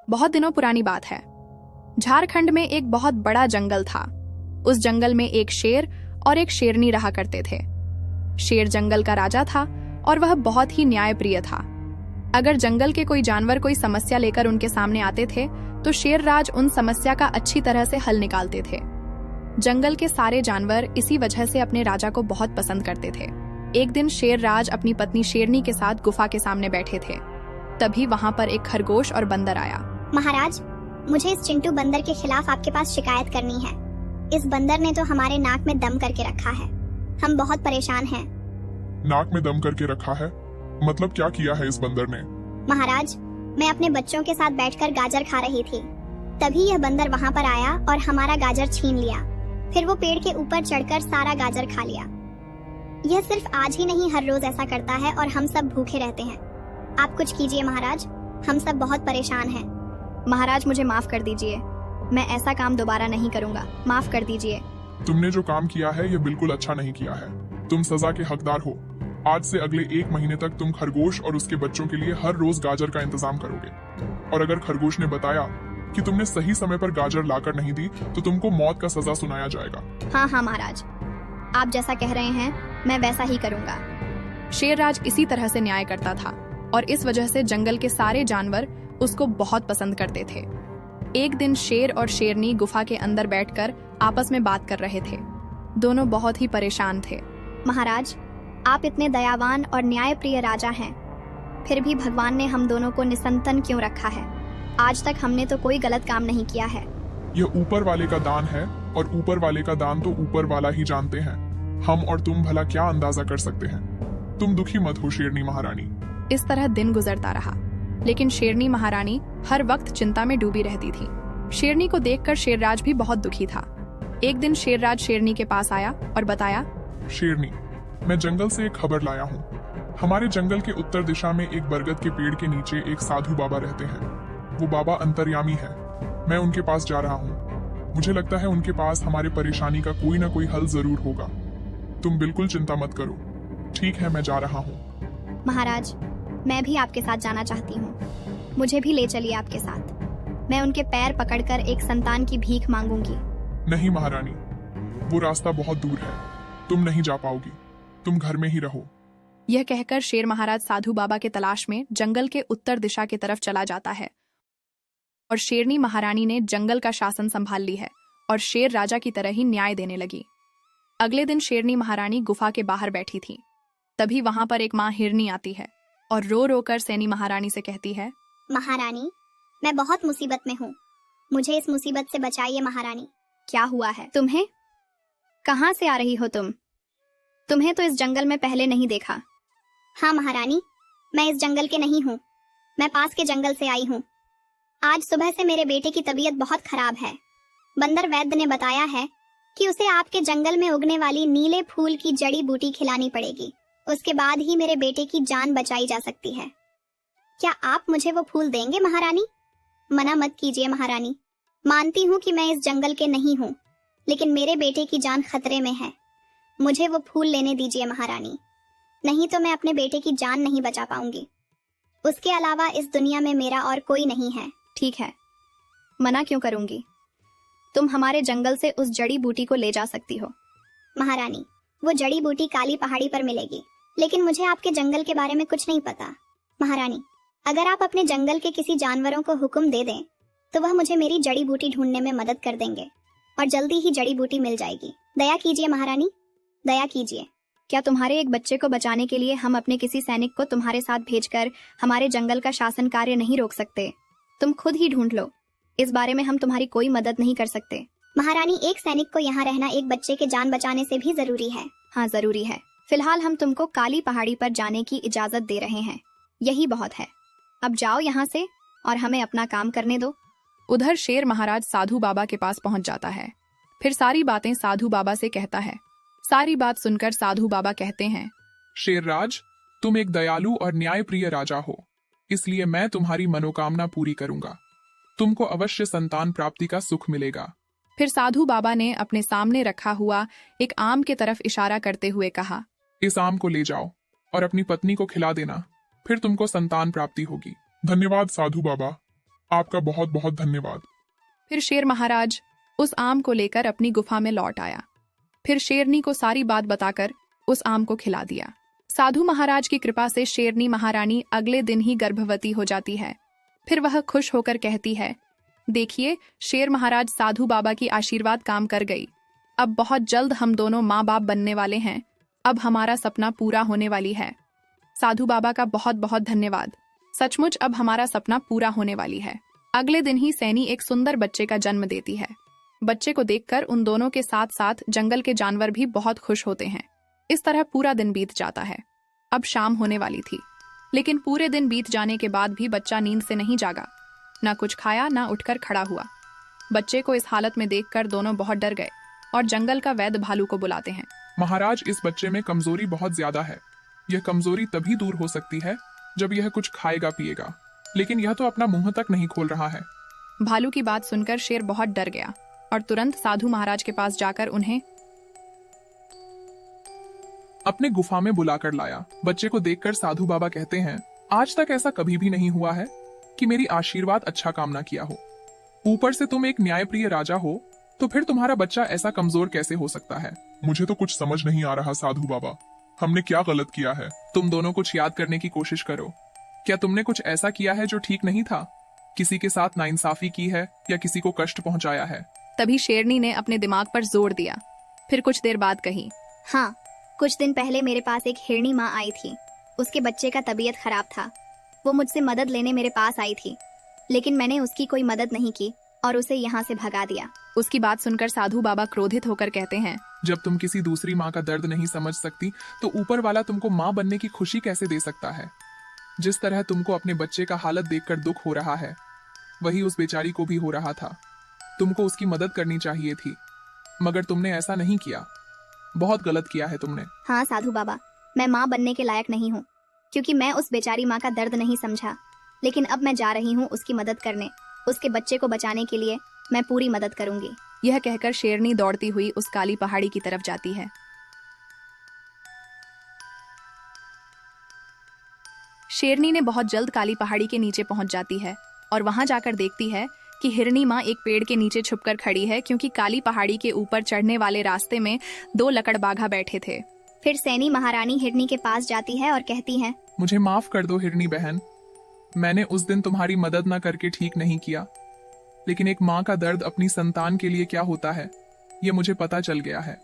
बहुत दिनों पुरानी बात है। झारखंड में एक बहुत बड़ा जंगल था। उस जंगल में एक शेर और एक शेरनी रहा करते थे। शेर जंगल का राजा था और वह बहुत ही न्यायप्रिय था। अगर जंगल के कोई जानवर कोई समस्या लेकर उनके सामने आते थे तो शेरराज उन समस्या का अच्छी तरह से हल निकालते थे। जंगल के सारे जानवर इसी वजह से अपने राजा को बहुत पसंद करते थे। एक दिन शेरराज अपनी पत्नी शेरनी के साथ गुफा के सामने बैठे थे। तभी वहां पर एक खरगोश और बंदर आया। महाराज, मुझे इस चिंटू बंदर के खिलाफ आपके पास शिकायत करनी है। इस बंदर ने तो हमारे नाक में दम करके रखा है। हम बहुत परेशान हैं। नाक में दम करके रखा है? मतलब क्या किया है इस बंदर ने? महाराज, मैं अपने बच्चों के साथ बैठकर गाजर खा रही थी। तभी यह बंदर वहाँ पर आया और हमारा गाजर छीन लिया। फिर वो पेड़ के ऊपर चढ़कर सारा गाजर खा लिया। यह सिर्फ आज ही नहीं, हर रोज ऐसा करता है और हम सब भूखे रहते हैं। आप कुछ कीजिए महाराज, हम सब बहुत परेशान हैं। महाराज, मुझे माफ कर दीजिए। मैं ऐसा काम दोबारा नहीं करूंगा। माफ कर दीजिए। तुमने जो काम किया है ये बिल्कुल अच्छा नहीं किया है। तुम सजा के हकदार हो। आज से अगले 1 महीने तक तुम खरगोश और उसके बच्चों के लिए हर रोज गाजर का इंतजाम करोगे। और अगर खरगोश ने बताया कि तुमने सही समय पर गाजर लाकर नहीं दी तो तुमको मौत का सजा सुनाया जाएगा। हाँ महाराज, आप जैसा कह रहे हैं मैं वैसा ही करूंगा। शेरराज इसी तरह से न्याय करता था और इस वजह से जंगल के सारे जानवर उसको बहुत पसंद करते थे। एक दिन शेर और शेरनी गुफा के अंदर बैठकर आपस में बात कर रहे थे। दोनों बहुत ही परेशान थे। महाराज, आप इतने दयावान और न्यायप्रिय राजा हैं, फिर भी भगवान ने हम दोनों को निसंतान क्यों रखा है? आज तक हमने तो कोई गलत काम नहीं किया है। यह ऊपर वाले का दान है और ऊपर वाले का दान तो ऊपर वाला ही जानते हैं। हम और तुम भला क्या अंदाजा कर सकते हैं? तुम दुखी मत हो शेरनी महारानी। इस तरह दिन गुजरता रहा, लेकिन शेरनी महारानी हर वक्त चिंता में डूबी रहती थी। शेरनी को देखकर शेरराज भी बहुत दुखी था। एक दिन शेरराज शेरनी के पास आया और बताया, शेरनी, मैं जंगल से एक खबर लाया हूँ। हमारे जंगल के उत्तर दिशा में एक बरगद के पेड़ के नीचे एक साधु बाबा रहते हैं। वो बाबा अंतर्यामी है। मैं उनके पास जा रहा हूँ। मुझे लगता है उनके पास हमारे परेशानी का कोई ना कोई हल जरूर होगा। तुम बिल्कुल चिंता मत करो। ठीक है, मैं जा रहा हूँ। महाराज, मैं भी आपके साथ जाना चाहती हूँ। मुझे भी ले चलिए आपके साथ। मैं उनके पैर पकड़कर एक संतान की भीख मांगूंगी। नहीं महारानी, वो रास्ता बहुत दूर है। तुम नहीं जा पाओगी। तुम घर में ही रहो। यह कहकर शेर महाराज साधु बाबा के तलाश में जंगल के उत्तर दिशा की तरफ चला जाता है और शेरनी महारानी ने जंगल का शासन संभाल ली है और शेर राजा की तरह ही न्याय देने लगी। अगले दिन शेरनी महारानी गुफा के बाहर बैठी थी। तभी वहां पर एक माँ हिरनी आती है और रो रो कर सैनी महारानी से कहती है, महारानी, मैं बहुत मुसीबत में हूँ। मुझे इस मुसीबत से बचाइए महारानी। क्या हुआ है तुम्हें? कहाँ से आ रही हो तुम? तुम्हें तो इस जंगल में पहले नहीं देखा। हाँ महारानी, मैं इस जंगल के नहीं हूँ। मैं पास के जंगल से आई हूँ। आज सुबह से मेरे बेटे की तबीयत बहुत खराब है। बंदर वैद्य ने बताया है कि उसे आपके जंगल में उगने वाली नीले फूल की जड़ी बूटी खिलानी पड़ेगी। उसके बाद ही मेरे बेटे की जान बचाई जा सकती है। क्या आप मुझे वो फूल देंगे महारानी? मना मत कीजिए महारानी। मानती हूँ कि मैं इस जंगल के नहीं हूँ, लेकिन मेरे बेटे की जान खतरे में है। मुझे वो फूल लेने दीजिए महारानी, नहीं तो मैं अपने बेटे की जान नहीं बचा पाऊंगी। उसके अलावा इस दुनिया में मेरा और कोई नहीं है। ठीक है, मना क्यों करूंगी। तुम हमारे जंगल से उस जड़ी बूटी को ले जा सकती हो। महारानी, वो जड़ी बूटी काली पहाड़ी पर मिलेगी, लेकिन मुझे आपके जंगल के बारे में कुछ नहीं पता। महारानी, अगर आप अपने जंगल के किसी जानवरों को हुक्म दे दें तो वह मुझे मेरी जड़ी बूटी ढूंढने में मदद कर देंगे और जल्दी ही जड़ी बूटी मिल जाएगी। दया कीजिए महारानी, दया कीजिए। क्या तुम्हारे एक बच्चे को बचाने के लिए हम अपने किसी सैनिक को तुम्हारे साथ भेजकर हमारे जंगल का शासन कार्य नहीं रोक सकते? तुम खुद ही ढूंढ लो। इस बारे में हम तुम्हारी कोई मदद नहीं कर सकते। महारानी, एक सैनिक को यहाँ रहना एक बच्चे के जान बचाने से भी जरूरी है। हाँ, जरूरी है। फिलहाल हम तुमको काली पहाड़ी पर जाने की इजाजत दे रहे हैं। यही बहुत है। अब जाओ यहाँ से और हमें अपना काम करने दो। उधर शेर महाराज साधु बाबा के पास पहुंच जाता है। फिर सारी बातें साधु बाबा से कहता है। सारी बात सुनकर साधु बाबा कहते हैं, शेरराज, तुम एक दयालु और न्यायप्रिय राजा हो, इसलिए मैं तुम्हारी मनोकामना पूरी करूंगा। तुमको अवश्य संतान प्राप्ति का सुख मिलेगा। फिर साधु बाबा ने अपने सामने रखा हुआ एक आम के तरफ इशारा करते हुए कहा, इस आम को ले जाओ और अपनी पत्नी को खिला देना, फिर तुमको संतान प्राप्ति होगी। धन्यवाद साधु बाबा, आपका बहुत बहुत धन्यवाद। फिर शेर महाराज उस आम को लेकर अपनी गुफा में लौट आया। फिर शेरनी को सारी बात बताकर उस आम को खिला दिया। साधु महाराज की कृपा से शेरनी महारानी अगले दिन ही गर्भवती हो जाती है। फिर वह खुश होकर कहती है, देखिए शेर महाराज साधु बाबा की आशीर्वाद काम कर गई। अब बहुत जल्द हम दोनों माँ बाप बनने वाले हैं। अब हमारा सपना पूरा होने वाली है। साधु बाबा का बहुत बहुत धन्यवाद। सचमुच अब हमारा सपना पूरा होने वाली है। अगले दिन ही सैनी एक सुंदर बच्चे का जन्म देती है। बच्चे को देखकर उन दोनों के साथ साथ जंगल के जानवर भी बहुत खुश होते हैं। इस तरह पूरा दिन बीत जाता है। अब शाम होने वाली थी, लेकिन पूरे दिन बीत जाने के बाद भी बच्चा नींद से नहीं जागा। ना कुछ खाया, ना उठकर खड़ा हुआ। बच्चे को इस हालत में देखकर दोनों बहुत डर गए और जंगल का वैद्य भालू को बुलाते हैं। महाराज, इस बच्चे में कमजोरी बहुत ज्यादा है। यह कमजोरी तभी दूर हो सकती है जब यह कुछ खाएगा पिएगा, लेकिन यह तो अपना मुंह तक नहीं खोल रहा है। भालू की बात सुनकर शेर बहुत डर गया और तुरंत साधु महाराज के पास जाकर उन्हें अपने गुफा में बुलाकर लाया। बच्चे को देखकर साधु बाबा कहते हैं, आज तक ऐसा कभी भी नहीं हुआ है कि मेरी आशीर्वाद अच्छा काम ना किया हो। ऊपर से तुम एक न्यायप्रिय राजा हो, तो फिर तुम्हारा बच्चा ऐसा कमजोर कैसे हो सकता है? मुझे तो कुछ समझ नहीं आ रहा साधु बाबा, हमने क्या गलत किया है? तुम दोनों कुछ याद करने की कोशिश करो। क्या तुमने कुछ ऐसा किया है जो ठीक नहीं था? किसी के साथ नाइंसाफी की है या किसी को कष्ट पहुंचाया है? तभी शेरनी ने अपने दिमाग पर जोर दिया। फिर कुछ देर बाद कही, हाँ, कुछ दिन पहले मेरे पास एक हिरनी माँ आई थी। उसके बच्चे का तबीयत खराब था। वो मुझसे मदद लेने मेरे पास आई थी, लेकिन मैंने उसकी कोई मदद नहीं की और उसे यहाँ से भगा दिया। उसकी बात सुनकर साधु बाबा क्रोधित होकर कहते हैं, जब तुम किसी दूसरी माँ का दर्द नहीं समझ सकती, तो ऊपर वाला तुमको माँ बनने की खुशी कैसे दे सकता है? जिस तरह तुमको अपने बच्चे का हालत देखकर दुख हो रहा है, वही उस बेचारी को भी हो रहा था। तुमको उसकी मदद करनी चाहिए थी, मगर तुमने ऐसा नहीं किया। बहुत गलत किया है तुमने। हाँ साधु बाबा, मैं माँ बनने के लायक नहीं हूँ, क्योंकि मैं उस बेचारी माँ का दर्द नहीं समझा। लेकिन अब मैं जा रही हूँ उसकी मदद करने। उसके बच्चे को बचाने के लिए मैं पूरी मदद करूंगी। यह कहकर शेरनी दौड़ती हुई उस काली पहाड़ी की तरफ जाती है। शेरनी ने बहुत जल्द काली पहाड़ी के नीचे पहुंच जाती है और वहां जाकर देखती है कि हिरनी माँ एक पेड़ के नीचे छुपकर खड़ी है, क्योंकि काली पहाड़ी के ऊपर चढ़ने वाले रास्ते में 2 लकड़बाघा बैठे थे। फिर सैनी महारानी हिरनी के पास जाती है और कहती है, मुझे माफ कर दो हिरनी बहन, मैंने उस दिन तुम्हारी मदद न करके ठीक नहीं किया। लेकिन एक माँ का दर्द अपनी संतान के लिए क्या होता है, ये मुझे पता चल गया है।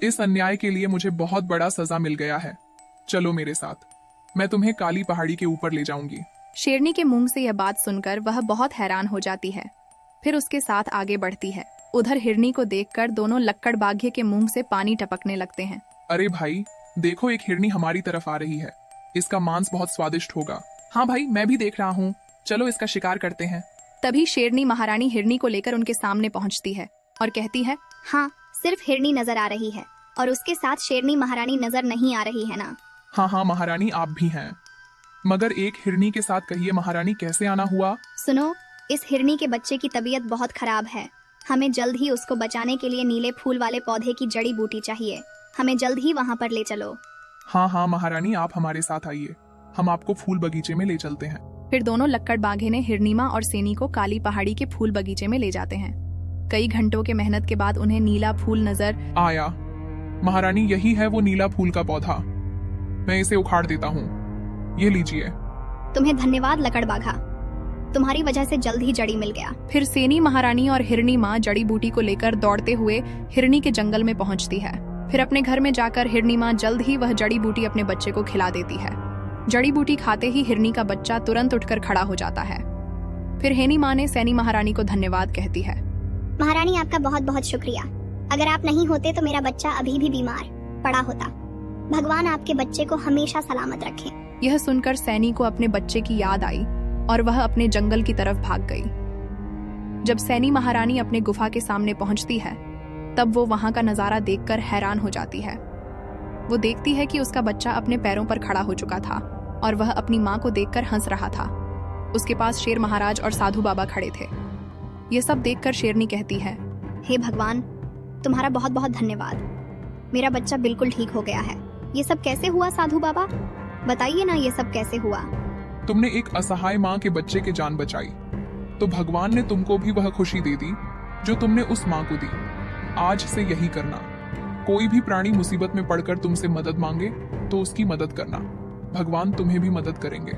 इस अन्याय के लिए मुझे बहुत बड़ा सजा मिल गया है। चलो मेरे साथ, मैं तुम्हें काली पहाड़ी के ऊपर ले जाऊंगी। शेरनी के मुंह से यह बात सुनकर वह बहुत हैरान हो जाती है। फिर उसके साथ आगे बढ़ती है। उधर हिरनी को देखकर दोनों लक्कड़बाघे के मुंह से पानी टपकने लगते हैं। अरे भाई देखो, एक हिरनी हमारी तरफ आ रही है। इसका मांस बहुत स्वादिष्ट होगा। हाँ भाई, मैं भी देख रहा हूँ, चलो इसका शिकार करते हैं। तभी शेरनी महारानी हिरनी को लेकर उनके सामने पहुंचती है और कहती है, हाँ, सिर्फ हिरनी नजर आ रही है और उसके साथ शेरनी महारानी नजर नहीं आ रही है ना? हाँ हाँ महारानी, आप भी हैं, मगर एक हिरनी के साथ कहिए महारानी, कैसे आना हुआ? सुनो, इस हिरनी के बच्चे की तबीयत बहुत खराब है। हमें जल्द ही उसको बचाने के लिए नीले फूल वाले पौधे की जड़ी बूटी चाहिए। हमें जल्द ही वहाँ पर ले चलो। हाँ हाँ महारानी, आप हमारे साथ आइए, हम आपको फूल बगीचे में ले चलते हैं। फिर दोनों लक्कड़बाघे ने हिरनी माँ और सैनी को काली पहाड़ी के फूल बगीचे में ले जाते हैं। कई घंटों के मेहनत के बाद उन्हें नीला फूल नजर आया। महारानी, यही है वो नीला फूल का पौधा, मैं इसे उखाड़ देता हूँ, ये लीजिए। तुम्हें धन्यवाद लकड़बाघा, तुम्हारी वजह से जल्द ही जड़ी मिल गया। फिर सैनी महारानी और हिरनी माँ जड़ी बूटी को लेकर दौड़ते हुए हिरनी के जंगल में पहुंचती है। फिर अपने घर में जाकर हिरनी माँ जल्द ही वह जड़ी बूटी अपने बच्चे को खिला देती है। जड़ी बूटी खाते ही हिरनी का बच्चा तुरंत उठकर खड़ा हो जाता है। फिर हेनी माँ ने सैनी महारानी को धन्यवाद कहती है। महारानी, आपका बहुत बहुत शुक्रिया। अगर आप नहीं होते तो मेरा बच्चा अभी भी बीमार पड़ा होता। भगवान आपके बच्चे को हमेशा सलामत रखे। यह सुनकर सैनी को अपने बच्चे की याद आई और वह अपने जंगल की तरफ भाग गई। जब सैनी महारानी अपने गुफा के सामने पहुंचती है, तब वो वहां का नजारा देखकर हैरान हो जाती है। वो देखती है कि उसका बच्चा अपने पैरों पर खड़ा हो चुका था और वह अपनी माँ को देखकर हंस रहा था। उसके पास शेर महाराज और साधु बाबा खड़े थे। ये सब देखकर शेरनी कहती है, हे भगवान, तुम्हारा बहुत बहुत धन्यवाद। मेरा बच्चा बिल्कुल ठीक हो गया है। ये सब कैसे हुआ साधु बाबा? बताइए ना, ये सब कैसे हुआ? तुमने एक असहाय माँ के बच्चे की जान बचाई। तो भगवान ने तुमको भी वह खुशी दे दी जो तुमने उस माँ को दी। आज से यही करना। कोई भी प्राणी मुसीबत में पड़कर तुमसे मदद मांगे तो उसकी मदद करना। भगवान तुम्हें भी मदद करेंगे।